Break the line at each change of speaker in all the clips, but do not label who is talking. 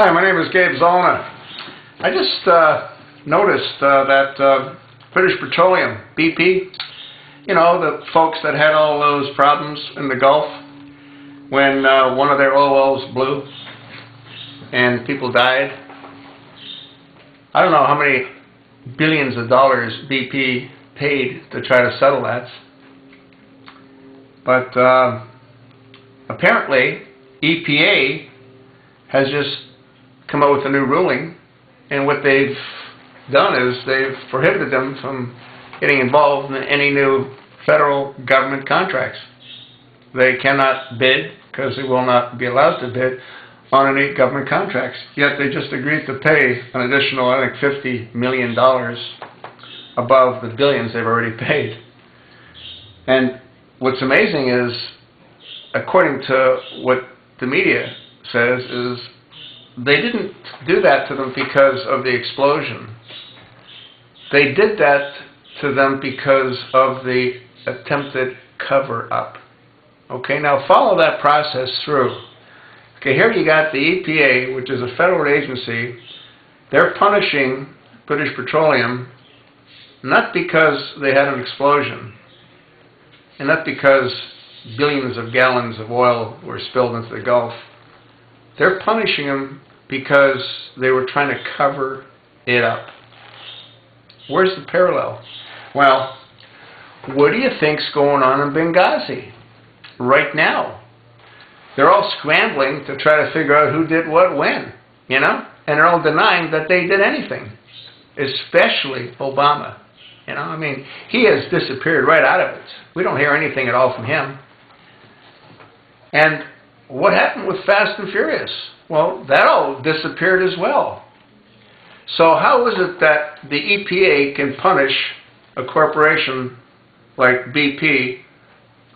Hi, my name is Gabe Zollner. I just noticed that British Petroleum, BP, you know, the folks that had all those problems in the Gulf when one of their oil wells blew and people died. I don't know how many billions of dollars BP paid to try to settle that. But apparently EPA has just come out with a new ruling, and what they've done is they've prohibited them from getting involved in any new federal government contracts. They cannot bid because they will not be allowed to bid on any government contracts. Yet they just agreed to pay an additional, I think, $50 million above the billions they've already paid. And what's amazing is, according to what the media says, is they didn't do that to them because of the explosion. They did that to them because of the attempted cover-up. Okay, now follow that process through. Okay, here you got the EPA, which is a federal agency. They're punishing British Petroleum not because they had an explosion, and not because billions of gallons of oil were spilled into the Gulf. They're punishing them because they were trying to cover it up. Where's the parallel? Well, what do you think's going on in Benghazi right now? They're all scrambling to try to figure out who did what when, you know? And they're all denying that they did anything, especially Obama. You know, I mean, he has disappeared right out of it. We don't hear anything at all from him. And what happened with Fast and Furious? Well, that all disappeared as well. So how is it that the EPA can punish a corporation like BP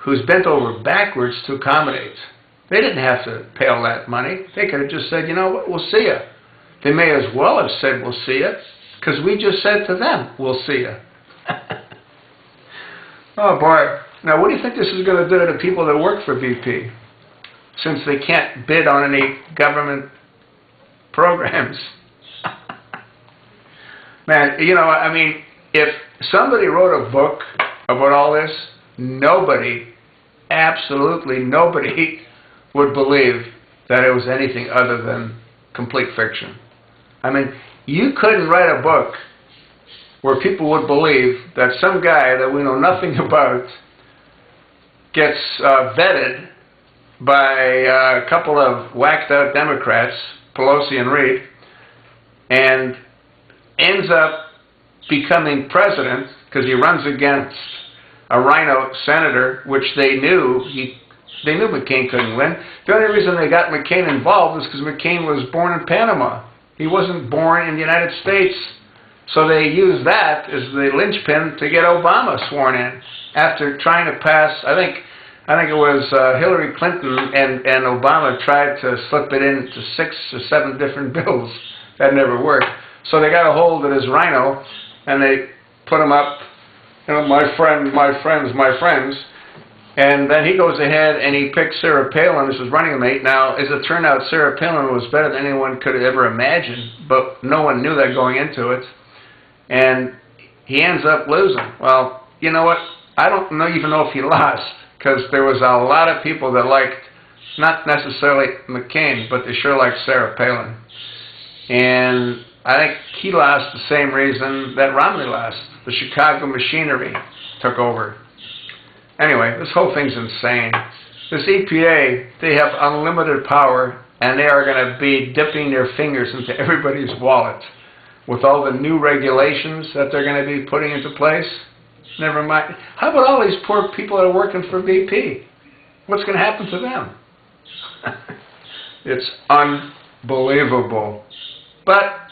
who's bent over backwards to accommodate? They didn't have to pay all that money. They could have just said, you know what, we'll see you. They may as well have said, we'll see you, because we just said to them, we'll see you. Oh boy. Now what do you think this is going to do to the people that work for BP, since they can't bid on any government programs? Man, you know, I mean, if somebody wrote a book about all this, nobody, absolutely nobody, would believe that it was anything other than complete fiction. I mean, you couldn't write a book where people would believe that some guy that we know nothing about gets vetted by a couple of whacked out Democrats, Pelosi and Reid, and ends up becoming president because he runs against a rhino senator, which they knew McCain couldn't win. The only reason they got McCain involved is because McCain was born in Panama. He wasn't born in the United States. So they used that as the linchpin to get Obama sworn in after trying to pass, I think it was Hillary Clinton and Obama tried to slip it into 6 or 7 different bills. That never worked. So they got a hold of his rhino and they put him up, you know, my friend, my friends, my friends. And then he goes ahead and he picks Sarah Palin as his running mate. Now, as it turned out, Sarah Palin was better than anyone could have ever imagined, but no one knew that going into it. And he ends up losing. Well, you know what? I don't even know if he lost, because there was a lot of people that liked, not necessarily McCain, but they sure liked Sarah Palin. And I think he lost the same reason that Romney lost. The Chicago machinery took over. Anyway, this whole thing's insane. This EPA, they have unlimited power, and they are going to be dipping their fingers into everybody's wallet with all the new regulations that they're going to be putting into place. Never mind. How about all these poor people that are working for BP? What's going to happen to them? It's unbelievable. But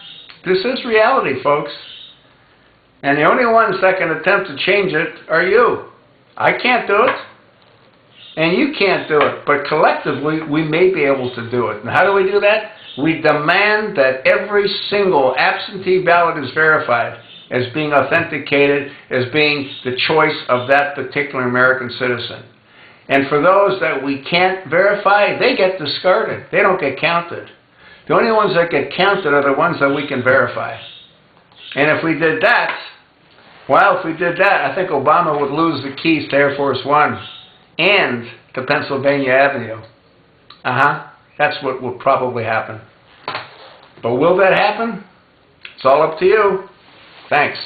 this is reality, folks. And the only ones that can attempt to change it are you. I can't do it, and you can't do it. But collectively, we may be able to do it. And how do we do that? We demand that every single absentee ballot is verified as being authenticated, as being the choice of that particular American citizen. And for those that we can't verify, they get discarded. They don't get counted. The only ones that get counted are the ones that we can verify. And if we did that, well, if we did that, I think Obama would lose the keys to Air Force One and to Pennsylvania Avenue. That's what will probably happen. But will that happen? It's all up to you. Thanks.